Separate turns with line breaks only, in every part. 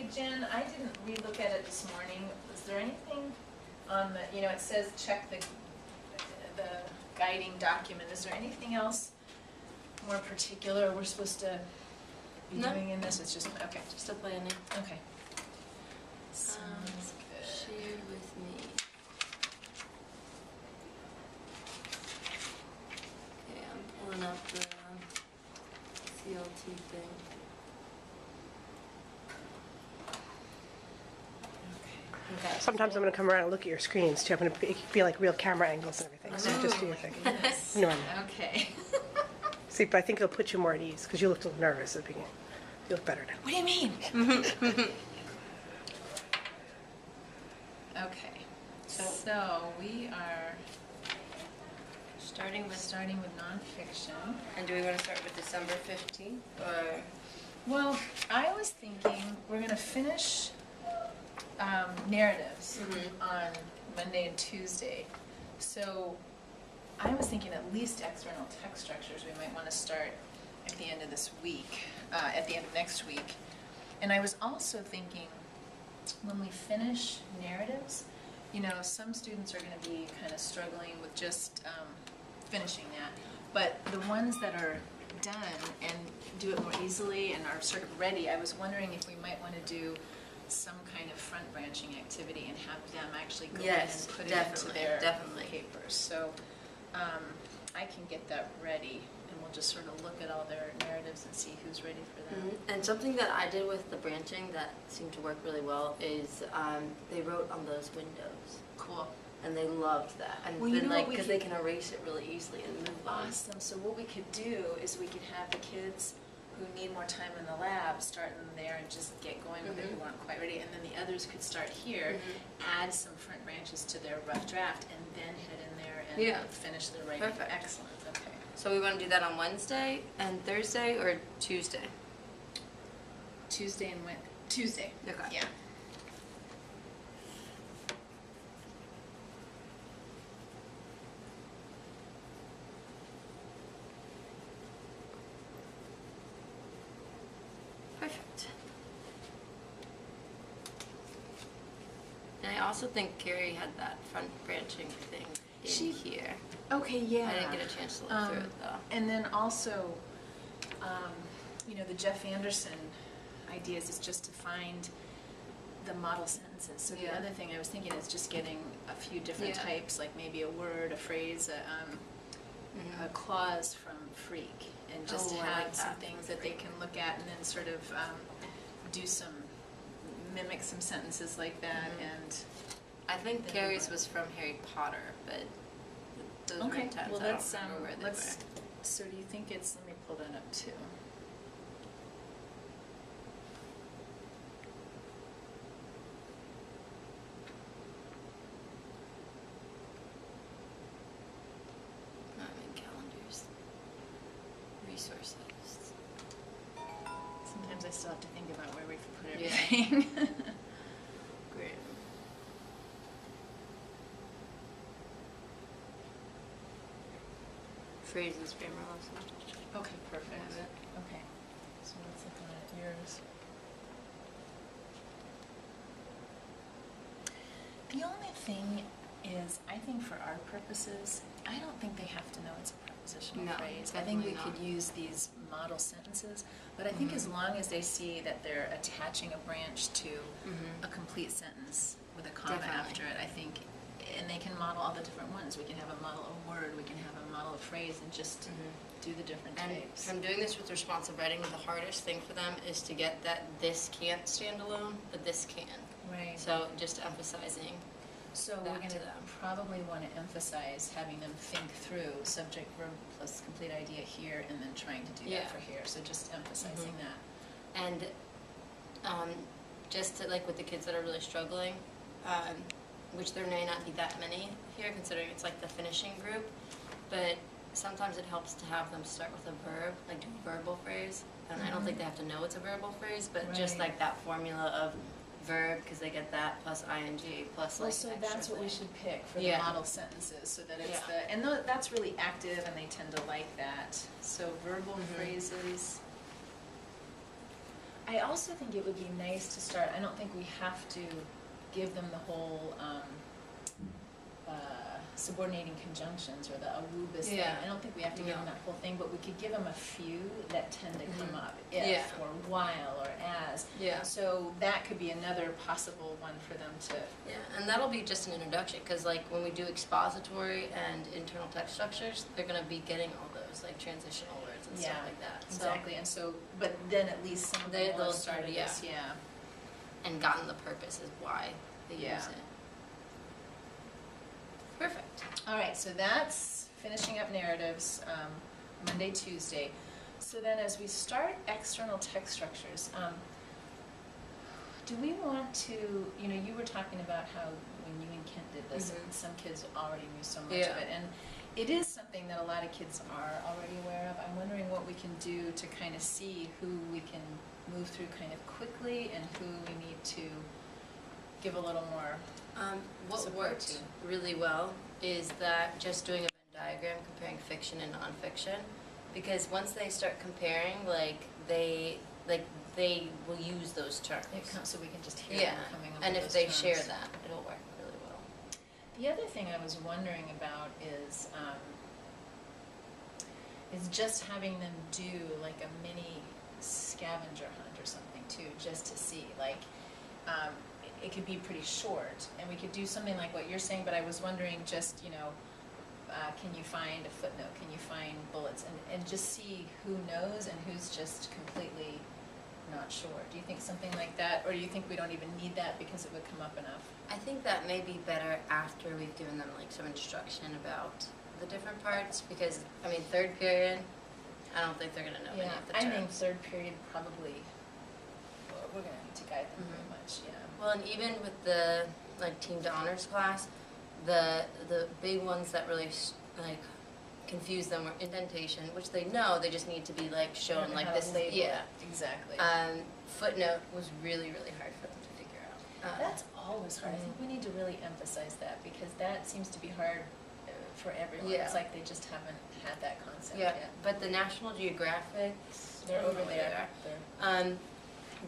Hey Jen, I didn't relook at it this morning. Is there anything on the, it says check the guiding document. Is there anything else more particular we're supposed to be doing in this? It's just, okay.
Just a planning.
Okay. Sounds good.
Share with me. Okay, I'm pulling up the CLT thing.
Okay.
Sometimes I'm going to come around and look at your screens too. I'm going to be like real camera angles and everything. So just do your thing.
Yes.
Normal.
Okay.
See, but I think it'll put you more at ease because you looked a little nervous at the beginning. You look better now.
What do you mean? Okay. So we are
Starting with,
nonfiction.
and do we want to start with December 15th or?
Well, I was thinking we're going to finish narratives on Monday and Tuesday. So I was thinking at least external text structures we might want to start at the end of this week, at the end of next week. And I was also thinking when we finish narratives, some students are going to be kind of struggling with just finishing that. But the ones that are done and do it more easily and are sort of ready, I was wondering if we might want to do some kind of front branching activity and have them actually go in and put it into their papers. So I can get that ready, and we'll just sort of look at all their narratives and see who's ready for that.
And something that I did with the branching that seemed to work really well is they wrote on those windows.
Cool.
And they loved that. And
Well,
then because they can erase it really easily and move on.
Awesome. So what we could do is we could have the kids who need more time in the lab start in there and just get going with it who aren't quite ready, and then the others could start here, add some front branches to their rough draft, and then head in there and finish their writing.
Perfect.
Excellent. Okay.
So we want to do that on Wednesday and Thursday or Tuesday?
Tuesday and Wednesday. Tuesday.
Okay.
Yeah.
Perfect. And I also think Carrie had that front branching thing in here.
Okay, yeah.
I didn't get a chance to look through it though.
And then also, the Jeff Anderson ideas is just to find the model sentences. So the other thing I was thinking is just getting a few different types, like maybe a word, a phrase, a clause from Freak, and just have some things that they can look at and then sort of mimic some sentences like that. And
I think Carrie's was from Harry Potter, but those were intense.
Well,
I don't remember where they were.
So do you think it's, let me pull that up too.
I'm in calendars. Resources.
Sometimes I still have to think about where we can put everything.
Great. Phrases, grammar lessons.
Okay, perfect. Okay, so let's look at yours. The only thing is, I think for our purposes, I don't think they have to know it's a prepositional phrase. I think we could use these model sentences, but I think as long as they see that they're attaching a branch to a complete sentence with a comma after it, I think, and they can model all the different ones. We can have a model of word, we can have a model of phrase, and just do the different types.
From doing this with responsive writing, the hardest thing for them is to get that this can't stand alone, but this can.
Right.
So just emphasizing.
So we're going to probably want to emphasize having them think through subject, verb, plus complete idea here, and then trying to do that for here. So just emphasizing that.
And just to, like with the kids that are really struggling, which there may not be that many here, considering it's like the finishing group, but sometimes it helps to have them start with a verb, like do a verbal phrase. And I don't think they have to know it's a verbal phrase, but just like that formula of verb, because they get that plus ing plus like
so that's what we should pick for the model sentences, so that it's and that's really active and they tend to like that. So verbal phrases. I also think it would be nice to start, I don't think we have to give them the whole subordinating conjunctions or the awubis thing.
Yeah.
I don't think we have to give them
No.
that whole thing, but we could give them a few that tend to come
Mhm.
up, if,
Yeah.
or while, or as.
Yeah.
So that could be another possible one for them to,
Yeah, and that'll be just an introduction, because like when we do expository and internal text structures, they're gonna be getting all those like transitional words and
yeah,
stuff like that. So-
exactly. And so, but then at least some of
They-
them will
they'll
have started
start,
this, yeah.
And gotten the purpose is why they
Yeah.
use it. Perfect.
All right, so that's finishing up narratives, Monday, Tuesday. So then as we start external text structures, do we want to, you were talking about how when you and Kent did this,
Mhm.
some kids already knew so much
Yeah.
of it. And it is something that a lot of kids are already aware of. I'm wondering what we can do to kind of see who we can move through kind of quickly and who we need to give a little more.
What
Support
worked
too.
really well is that just doing a Venn diagram comparing fiction and nonfiction, because once they start comparing, they will use those terms.
It comes, so we can just hear
Yeah,
them coming up
and
with
if
those
they
terms.
share that, it'll work really well.
The other thing I was wondering about is just having them do like a mini scavenger hunt or something too, just to see, like, it could be pretty short, and we could do something like what you're saying, but I was wondering just, can you find a footnote, can you find bullets, and just see who knows and who's just completely not sure. Do you think something like that, or do you think we don't even need that because it would come up enough?
I think that may be better after we've given them like some instruction about the different parts, because, I mean, third period, I don't think they're gonna know any
Yeah,
of the
I
terms.
think third period probably, well, we're gonna need to guide them very
Mhm.
much, yeah.
Well, and even with the like team to honors class, the big ones that really confuse them were indentation, which they know, they just need to be like
I
shown
don't know
like
how
this.
to label
Yeah.
it. Exactly.
Footnote was really hard for them to figure out.
That's always hard. I think we need to really emphasize that, because that seems to be hard for everyone.
Yeah.
It's like they just haven't had that concept
Yeah,
yet.
but the National Geographics,
They're
I don't
over
know where
there.
they are.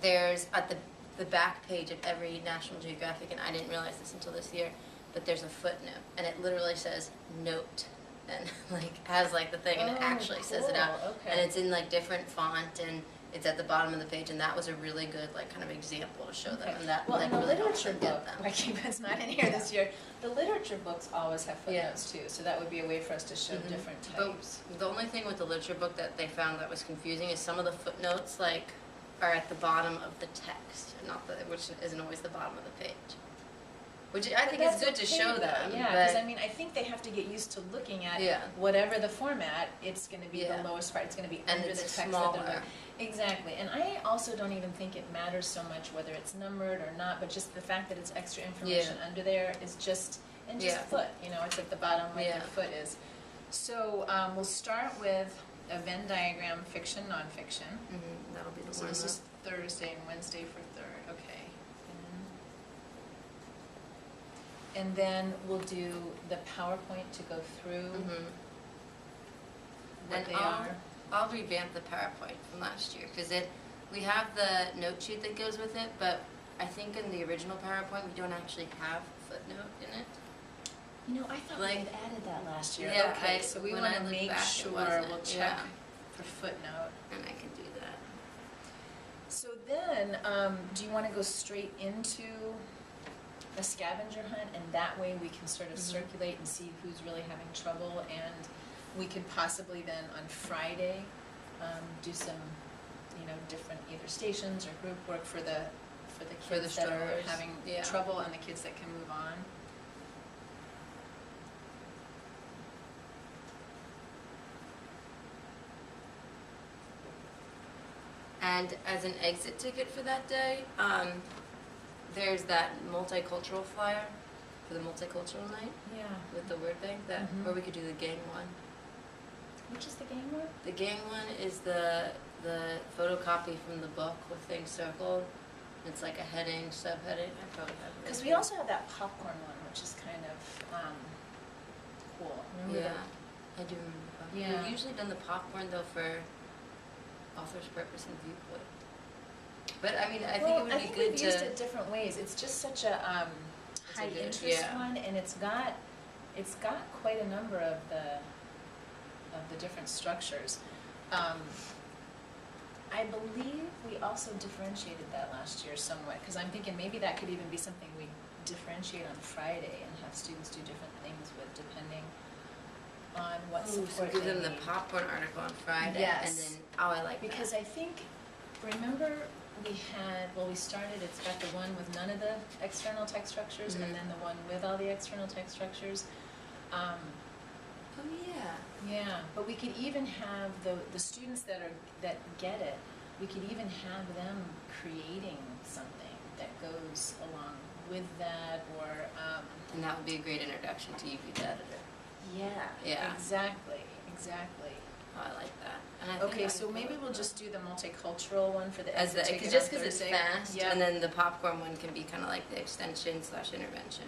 There's at the back page of every National Geographic, and I didn't realize this until this year, but there's a footnote, and it literally says note, and like has like the thing, and it
Oh,
actually says it out,
cool. Okay.
and it's in like different font, and it's at the bottom of the page, and that was a really good like kind of example to show them,
Okay.
and that
Well,
like
in the
really helps
literature
them
book,
get them.
like it's not in here this year, the literature books always have
Yeah.
footnotes too, so that would be a way for us to show
Mhm.
different
But
types.
the only thing with the literature book that they found that was confusing is some of the footnotes like are at the bottom of the text, not which isn't always the bottom of the page. Which I think is
That's
good to
okay,
show
though.
them.
Yeah,
but
because I mean, I think they have to get used to looking at
Yeah.
whatever the format, it's gonna be
Yeah.
the lowest part, it's gonna be
And
under
it's
the text that
smaller.
they're. Exactly, and I also don't even think it matters so much whether it's numbered or not, but just the fact that it's extra information under there is just, and just
Yeah.
foot, it's at the bottom like
Yeah.
your foot is. So, we'll start with a Venn diagram, fiction, nonfiction.
that'll be the
So
one.
this is Thursday and Wednesday for third, okay. And then we'll do the PowerPoint to go through what
And
they
I'll-
are.
I'll revamp the PowerPoint from last year because we have the note sheet that goes with it, but I think in the original PowerPoint we don't actually have footnote in it.
I thought we
Like-
had added that last year.
Yeah,
Okay, so we
when
want
I
to
look
make
back, it
sure
wasn't,
we'll check
yeah.
for footnote.
And I can do that.
So then, do you want to go straight into a scavenger hunt, and that way we can sort of circulate and see who's really having trouble, and we could possibly then on Friday do some, different either stations or group work for the
For the
kids that are
strugglers,
having
yeah.
trouble and the kids that can move on.
And as an exit ticket for that day, there's that multicultural flyer for the multicultural night
Yeah.
with the word thing,
Mhm.
or we could do the gang one.
Which is the game one?
The gang one is the photocopy from the book with things circled. It's like a heading, subheading. I probably have it.
Because
right
we
here.
also have that popcorn one, which is kind of cool. Remember
Yeah,
that?
I do remember the popcorn.
Yeah.
We've usually done the popcorn though for author's purpose and viewpoint. But I mean, I think
Well,
it would
I
be
think
good
we've
to.
used it different ways. It's just such a
It's a
high
good-
interest
yeah.
one, and it's got quite a number of the different structures. I believe we also differentiated that last year somewhat, because I'm thinking maybe that could even be something we differentiate on Friday and have students do different things with, depending on what
Ooh, so
support
give
they
them the
need.
popcorn article on Friday,
Yes.
and then I like
Because
that.
I think, remember, we started, it's got the one with none of the external text structures,
Mhm.
and then the one with all the external text structures.
Oh yeah.
Yeah, but we could even have the students that get it, we could even have them creating something that goes along with that, or,
And that would be a great introduction to UV the editor.
yeah, exactly.
Oh, I like that. And I think
Okay,
I
so
would go
maybe
with
we'll
that.
just do the multicultural one for the
As the,
ticket
just
on
because it's
Thursday.
fast,
Yeah.
and then the popcorn one can be kind of like the extension / intervention.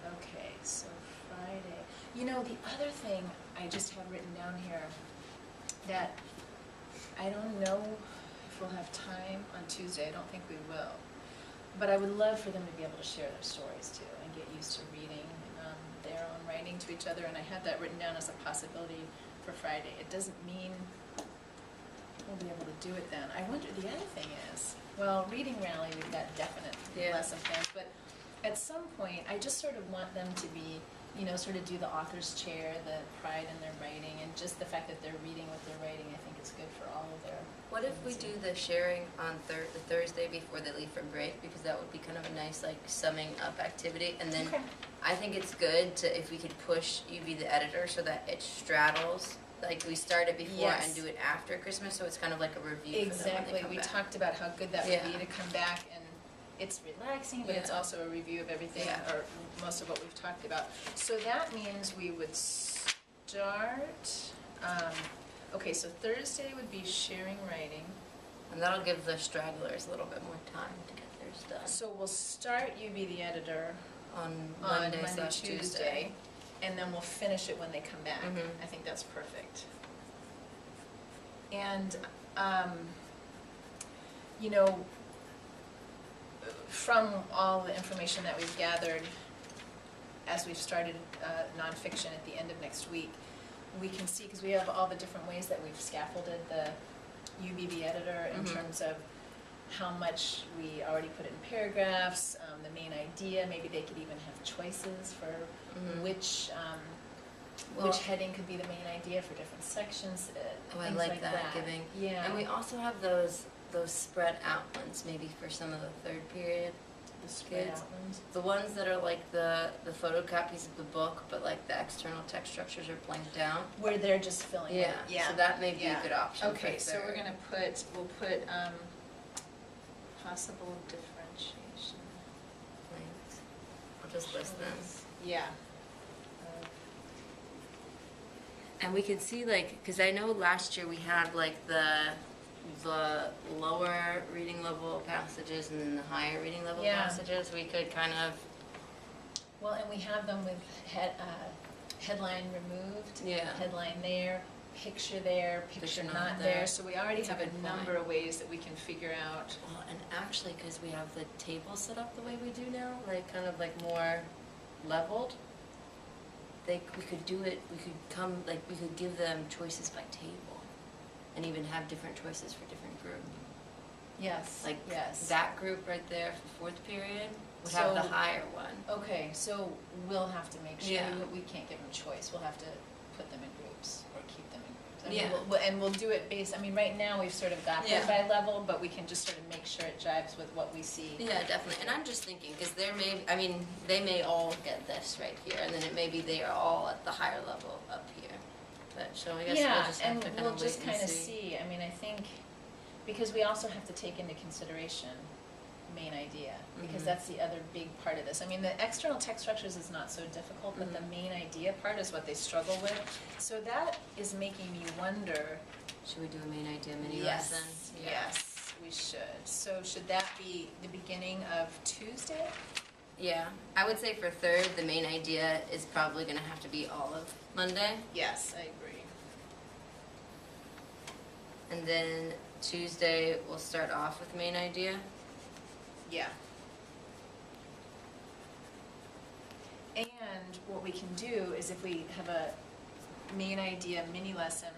Okay, so Friday. You know, the other thing I just have written down here, that I don't know if we'll have time on Tuesday, I don't think we will. But I would love for them to be able to share their stories too, and get used to reading their own writing to each other, and I had that written down as a possibility for Friday. It doesn't mean we'll be able to do it then. I wonder, the other thing is, well, reading rally, we've got definite
Yeah.
lesson plans, but at some point, I just sort of want them to be, sort of do the author's chair, the pride in their writing, and just the fact that they're reading what they're writing, I think is good for all of their.
What if we do the sharing on the Thursday before they leave for break? Because that would be kind of a nice, like, summing up activity. And then
Okay.
I think it's good to, if we could push UV the editor so that it straddles, like we start it before
Yes.
and do it after Christmas, so it's kind of like a review for them when
Exactly,
they come
we
back.
talked about how good that would
Yeah.
be to come back, and it's relaxing, but it's
Yeah.
also a review of everything,
Yeah.
or most of what we've talked about. So that means we would start, okay, so Thursday would be sharing writing.
And that'll give the stragglers a little bit more time to get theirs done.
So we'll start You Be the Editor
On
on
Monday
Monday,
/
Tuesday,
Tuesday.
and then we'll finish it when they come back.
Mhm.
I think that's perfect. And, from all the information that we've gathered as we've started nonfiction at the end of next week, we can see, because we have all the different ways that we've scaffolded the UBB editor in
Mhm.
terms of how much we already put it in paragraphs, the main idea, maybe they could even have choices for
Mhm.
which
Well-
heading could be the main idea for different sections,
Oh, I
things
like that, giving.
Yeah.
And we also have those spread out ones, maybe for some of the third period.
The spread
kids.
out ones.
The ones that are like the photocopies of the book, but like the external text structures are blanked out.
Where they're just filling it.
So that may be
Yeah.
a good option for
Okay, so we're
third.
we'll put, possible differentiation.
Blanks. I'll just list them.
Yeah.
And we can see like, because I know last year we had like the lower reading level passages and then the higher reading level
Yeah.
passages. We could kind of,
Well, and we have them with headline removed.
Yeah.
Headline there, picture there, picture not there. So we already
That's a
have a
good
number
point.
of ways that we can figure out.
well, and actually because we have the table set up the way we do now, like kind of like more leveled, we could do it, we could give them choices by table and even have different choices for different group.
Yes,
Like
yes.
that group right there for fourth period would have the
So-
higher one.
Okay, so we'll have to make sure,
Yeah.
we can't give them choice, we'll have to put them in groups or keep them in groups. I mean,
Yeah.
we'll do it based, I mean, right now, we've sort of got them
Yeah.
by level, but we can just sort of make sure it jives with what we see.
Yeah, definitely. And I'm just thinking, because they may all get this right here, and then it may be they are all at the higher level up here. But so I guess we'll just have to kind
we'll
of
just
wait and
kind of
see.
see, I mean, I think, because we also have to take into consideration main idea, because
Mhm.
that's the other big part of this. I mean, the external text structures is not so difficult, but the
Mhm.
main idea part is what they struggle with. So that is making me wonder.
Should we do a main idea mini
Yes,
lesson? Yeah.
yes, we should. So should that be the beginning of Tuesday?
Yeah. I would say for third, the main idea is probably going to have to be all of Monday.
Yes, I agree.
And then Tuesday, we'll start off with main idea.
Yeah. And what we can do is if we have a main idea mini lesson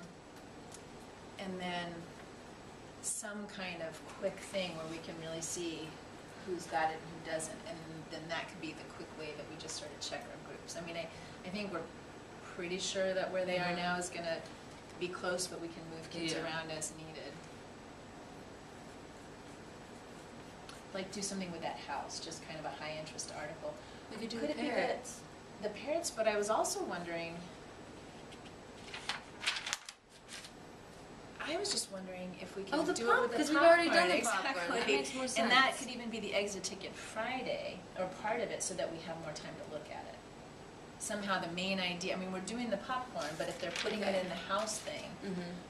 and then some kind of quick thing where we can really see who's got it and who doesn't, and then that could be the quick way that we just sort of check our groups. I mean, I think we're pretty sure that where they are now is gonna be close, but we can move kids around as needed. Like do something with that house, just kind of a high interest article.
We could do
Could
the
it be
parrots.
the parrots, but I was also wondering, I was just wondering if we can
Oh, the
do
pop-
it with the
'cause
popcorn.
we've already done the popcorn.
Exactly.
That makes more
And that
sense.
could even be the exit ticket Friday, or part of it, so that we have more time to look at it. Somehow the main idea, I mean, we're doing the popcorn, but if they're putting it
Okay.
in the house thing,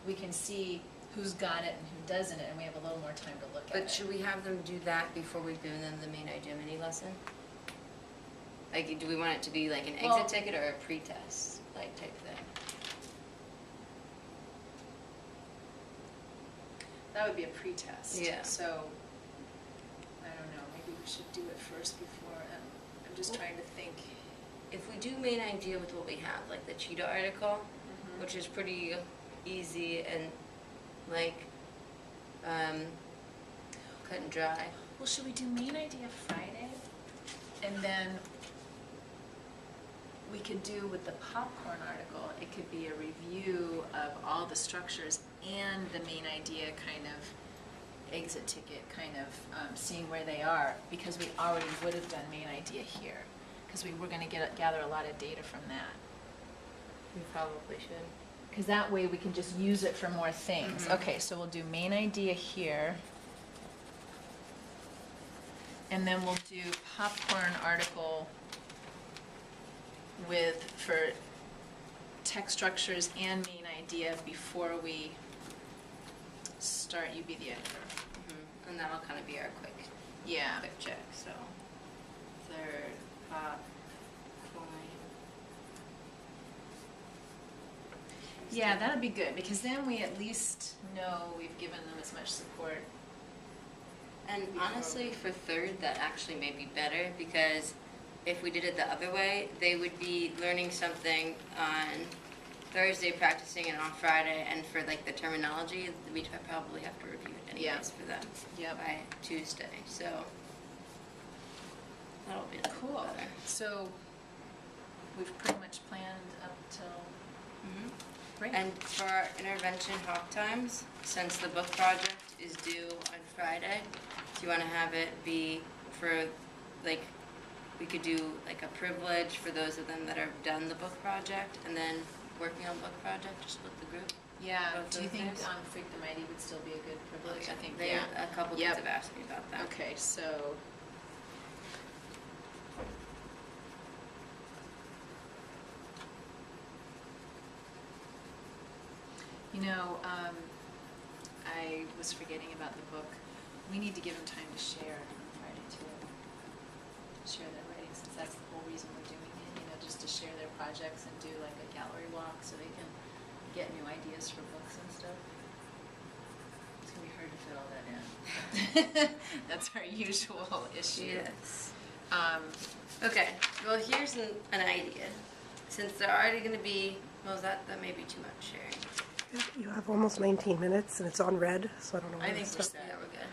we can see who's got it and who doesn't, and we have a little more time to look at it.
But should we have them do that before we give them the main idea mini lesson? Like, do we want it to be like an exit
Well-
ticket or a pre-test, like, type thing?
That would be a pretest.
Yeah.
So, I don't know, maybe we should do it first before, I'm just trying to think.
If we do main idea with what we have, like the cheetah article, which is pretty easy and like cut and dry.
Well, should we do main idea Friday? And then we could do with the popcorn article, it could be a review of all the structures and the main idea kind of exit ticket, kind of seeing where they are, because we already would have done main idea here, because we were going to gather a lot of data from that.
We probably should.
Because that way we can just use it for more things. Okay, so we'll do main idea here. And then we'll do popcorn article for text structures and main idea before we start You Be the Editor.
And that'll kind of be our quick check, so. Third, pop, coin.
Yeah, that'd be good, because then we at least know we've given them as much support.
And honestly, for third, that actually may be better, because if we did it the other way, they would be learning something on Thursday, practicing it on Friday, and for like the terminology, we'd probably have to review it anyways for them by Tuesday, so that'll be a little
Cool.
better.
So we've pretty much planned up till, great.
And for our intervention hop times, since the book project is due on Friday, do you want to have it be for, like, we could do like a privilege for those of them that have done the book project, and then working on book project, or split the group?
Yeah,
both
do you
those
think
days?
Freak the Mighty would still be a good privilege? I think,
They,
yeah.
a couple kids have asked me about that.
Okay, so. You know, I was forgetting about the book. We need to give them time to share on Friday too. Share their writing, since that's the whole reason we're doing it, you know, just to share their projects and do like a gallery walk so they can get new ideas for books and stuff. It's gonna be hard to fit all that in. That's our usual issue.
Yes. Okay, well, here's an idea. Since they're already gonna be, well, that may be too much sharing.
You have almost 19 minutes, and it's on red, so I don't know
I
where
think
to
we're
stop.
set.
Yeah, we're good.